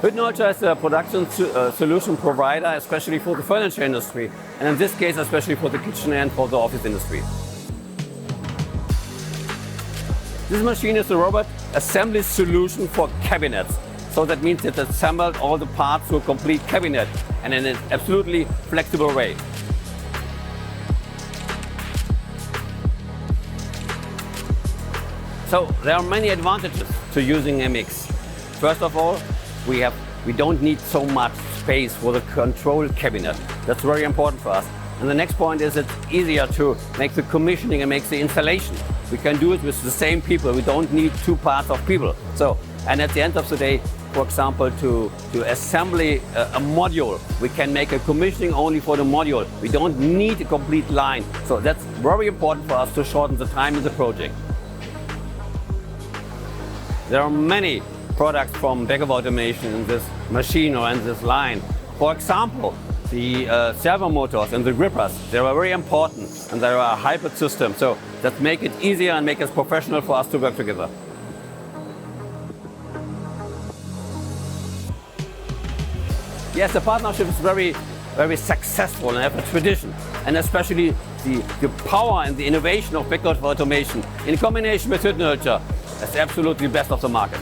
Hüttenhölscher is a production solution provider, especially for the furniture industry, and in this case, especially for the kitchen and for the office industry. This machine is a robot assembly solution for cabinets. So that means it assembled all the parts to a complete cabinet and in an absolutely flexible way. So there are many advantages to using MX. First of all, we don't need so much space for the control cabinet. That's very important for us. And the next point is it's easier to make the commissioning and make the installation. We can do it with the same people. We don't need two parts of people. So, and at the end of the day, for example, to assembly a module, we can make a commissioning only for the module. We don't need a complete line. So that's very important for us to shorten the time in the project. There are many products from Beckhoff Automation in this machine or in this line. For example, the servo motors and the grippers, they are very important and they are a hybrid system. So that make it easier and make it professional for us to work together. Yes, the partnership is very successful and have a tradition. And especially the power and the innovation of Beckhoff Automation in combination with Hüttenhölscher is absolutely best of the market.